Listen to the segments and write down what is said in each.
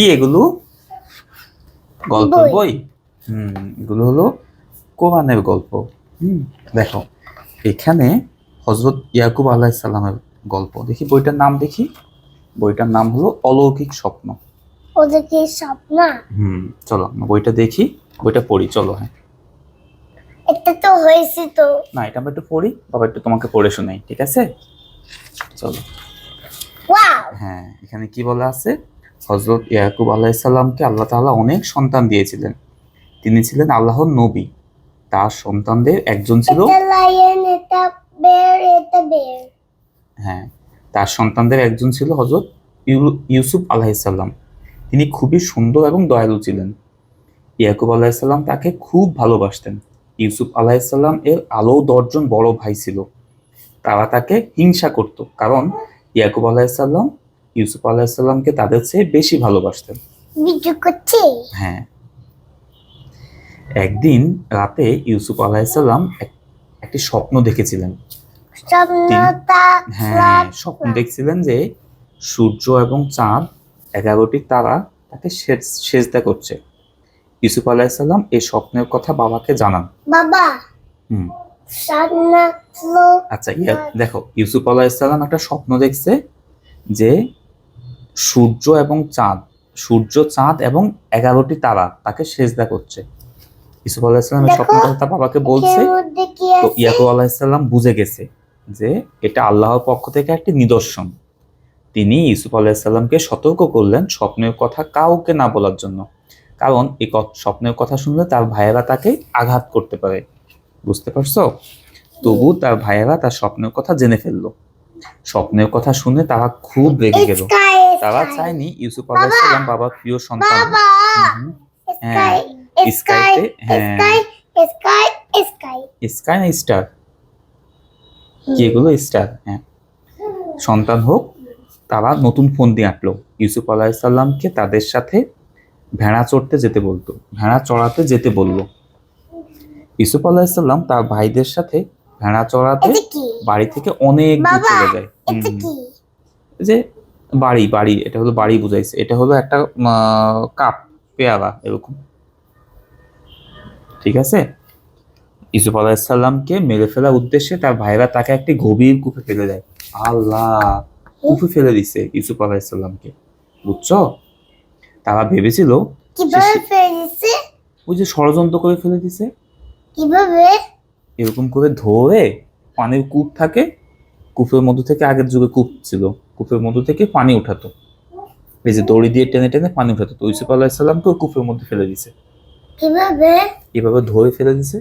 কি এগুলো? গল্পের বই। এগুলো হলো কোরআনের গল্প। দেখো এখানে হযরত ইয়াকুব আলাইহিস সালামের গল্প। দেখি বইটার নাম, দেখি বইটার নাম হলো অলৌকিক স্বপ্ন। অলৌকিক স্বপ্ন। চলো বইটা দেখি, বইটা পড়ি, চলো। হ্যাঁ, এটা তো হয়েছে তো না, এটা আমরা একটু পড়ি, বাবা একটু তোমাকে পড়ে শোনাই, ঠিক আছে? চলো। ওয়াও। হ্যাঁ, এখানে কি বলা আছে? হযরত ইয়াকুব আলাইহিস সালামকে আল্লাহ তাআলা অনেক সন্তান দিয়েছিলেন। তিনি ছিলেন আল্লাহর নবী। তার সন্তানদের একজন ছিল, এটা লায়ন, এটা বেয়ার, এটা বেয়ার। হ্যাঁ, তার সন্তানদের একজন ছিল হযরত ইউসুফ আলাইহিস সালাম। তিনি খুবই সুন্দর এবং দয়ালু ছিলেন। ইয়াকুব আলাইহিস সালাম তাকে খুব ভালোবাসতেন। ইউসুফ আলাইহিস সালাম এর আরও 10 জন বড় ভাই ছিল। তারা তাকে হিংসা করত, কারণ ইয়াকুব আলাইহিস সালাম ইউসুফ আলাইহিস সালামকে তাদের চেয়ে বেশি ভালোবাসতেন। ভিডিও করছে। হ্যাঁ, একদিন রাতে ইউসুফ আলাইহিস সালাম একটি স্বপ্ন দেখেছিলেন। স্বপ্নটা হ্যাঁ, স্বপ্ন দেখছিলেন যে সূর্য এবং চাঁদ 11টি তারা তাকে সেজদা করছে। ইউসুফ আলাইহিস সালাম এই স্বপ্নের কথা বাবাকে জানান। বাবা, স্বপ্নগুলো আচ্ছা, দেখো ইউসুফ আলাইহিস সালাম একটা স্বপ্ন দেখছে যে সূর্য চাঁদ এবং 11টি তারা তাকে সেজদা করছে। ইউসুফ আলাইহিস সালাম এই স্বপ্নের কথা বাবাকে বলছে। তো ইয়াকুব আলাইহিস সালাম বুঝে গেছে যে এটা আল্লাহর পক্ষ থেকে একটি নিদর্শন। তিনি ইউসুফ আলাইহিস সালামকে সতর্ক করলেন স্বপ্নের কথা কাউকে না বলার জন্য, কারণ এই স্বপ্নের কথা শুনলে তার ভাইয়েরা তাকে আঘাত করতে পারে। বুঝতে পারছো? তবু তার ভাইয়েরা তার স্বপ্নের কথা জেনে ফেললো। স্বপ্নের কথা শুনে তারা খুব রেগে গেল। তারা চায়নি ইউসুফ আলাইহিস সালাম বাবার প্রিয় সন্তান। হ্যাঁ, স্কাইতে, স্কাই না স্টার, কি এগুলো? স্টার। হ্যাঁ, সন্তান হোক। তারা নতুন ফোন দিয়ে আঁটলো। ইউসুফ আলাইহিস সালামকে তাদের সাথে ভেড়া চড়তে যেতে বললো। ইউসুফ আলাইহিস সালাম তার ভাইদের সাথে ভেড়া চড়াতে বাড়ি থেকে অনেক দূর চলে যায়। যে বাড়ি, এটা হলো বাড়ি বুঝাইছে। এটা হলো একটা কাপ, পেয়ালা এরকম, ঠিক আছে? ইউসুফ আলাইহিস সালামকে মেরে ফেলার উদ্দেশ্যে তার ভাইরা তাকে একটি গভীর কূপে ফেলে দেয়। আল্লাহ, কূপে ফেলে দিছে ইউসুফ আলাইহিস সালামকে, বুঝছো? তারা ভেবেছিল কিভাবে ফেলে দিছে? ওই যে ষড়যন্ত্র করে ফেলে দিছে। কিভাবে? এরকম করে ধরে, পানির কূপ থাকে, কূপের মধ্যে থেকে, আগের যুগে কূপ ছিল, কূপের মধ্যে থেকে পানি উঠাতো, এই যে দড়ি দিয়ে টেনে টেনে পানি উঠাতো। তো ইউসুফ আলাইহিস সালামকে ওই কূপের মধ্যে ফেলে দিছে। কিভাবে? এভাবে ধরে ফেলে দিছে।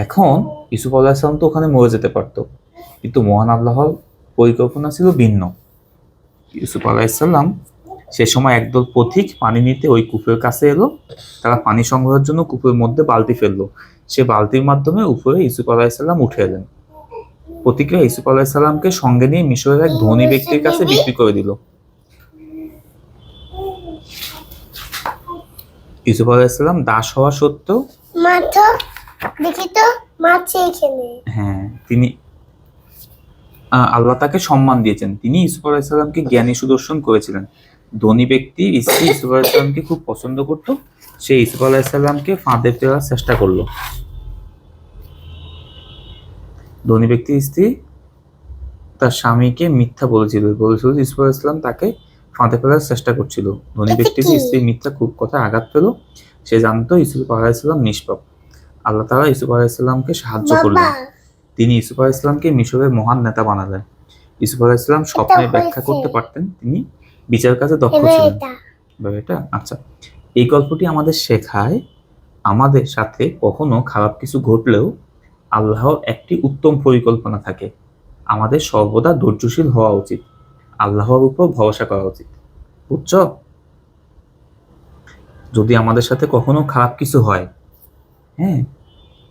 এখন ইউসুফ আলাইহিস সালাম তো ওখানে মরে যেতে পারতো, কিন্তু মহান আল্লাহর পরিকল্পনা ছিল ভিন্ন। ইউসুফ আলাইহিস সালাম সে সময় একদল পথিক পানি নিতে ওই কূপের কাছে এলো। তারা পানি সংগ্রহের জন্য কূপের মধ্যে বালতি ফেললো। সে বালতির মাধ্যমে উপরে ইউসুফ আলাইহিস সালাম উঠে এলেন। পথিকরা ইউসুফ আলাইহিস সালামকে সঙ্গে নিয়ে মিশরের এক ধনী ব্যক্তির কাছে বিক্রি করে দিল। ইউসুফ আলাইহিস সালাম দাস হওয়া সত্ত্বেও, মাথা দেখি তো, মাছ এখানে। হ্যাঁ, তিনি আল্লাহ তাকে সম্মান দিয়েছেন। তিনি ইউসুফ আলাইহিস সালামকে জ্ঞানী সুদর্শন করেছিলেন। ধনী ব্যক্তি স্ত্রী ইউসুফ আলাইহিস সালামকে খুব পছন্দ করত। সে ইউসুফ আলাইহিস সালামকে ফাঁদে ফেলার চেষ্টা করলো। ধনী ব্যক্তির স্ত্রী তার স্বামীকে মিথ্যা বলেছিল ইউসুফ আলাইহিস সালাম তাকে ফাঁদে ফেলার চেষ্টা করছিল। ধনী ব্যক্তির স্ত্রী মিথ্যা খুব কথা আঘাত পেল। সে জানতো ইউসুফ আলাইহিস সালাম নিষ্পাপ। আল্লাহ তাআলা ইউসুফ আলাইহিস সালামকে সাহায্য করলেন। তিনি ইউসুফ আলাইহিস সালামকে মিশরের মহান নেতা বানালেন। ইউসুফ আলাইহিস সালাম স্বপ্নে ব্যাখ্যা করতে পারতেন। তিনি বিচার কাজে দক্ষ ছিলেন। এটা আচ্ছা, এই গল্পটি আমাদের শেখায় আমাদের সাথে কখনো খারাপ কিছু ঘটলেও আল্লাহর একটি উত্তম পরিকল্পনা থাকে। আমাদের সর্বদা ধৈর্যশীল হওয়া উচিত, আল্লাহর উপর ভরসা করা উচিত। বুঝছো? যদি আমাদের সাথে কখনো খারাপ কিছু হয়, হ্যাঁ,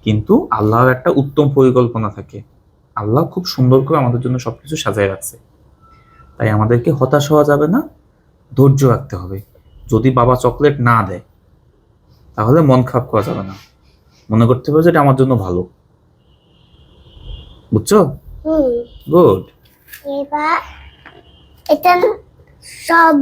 কিন্তু আল্লাহর একটা উত্তম পরিকল্পনা থাকে। আল্লাহ খুব সুন্দর করে আমাদের জন্য সবকিছু সাজায় রাখছে। তাই আমাদেরকে হতাশ হওয়া যাবে না, ধৈর্য রাখতে হবে। যদি বাবা চকলেট না দেয় তাহলে মন খারাপ করা যাবে না, মনে করতে হবে যে এটা আমার জন্য ভালো। বুঝছো? গুড। এবার এটা সব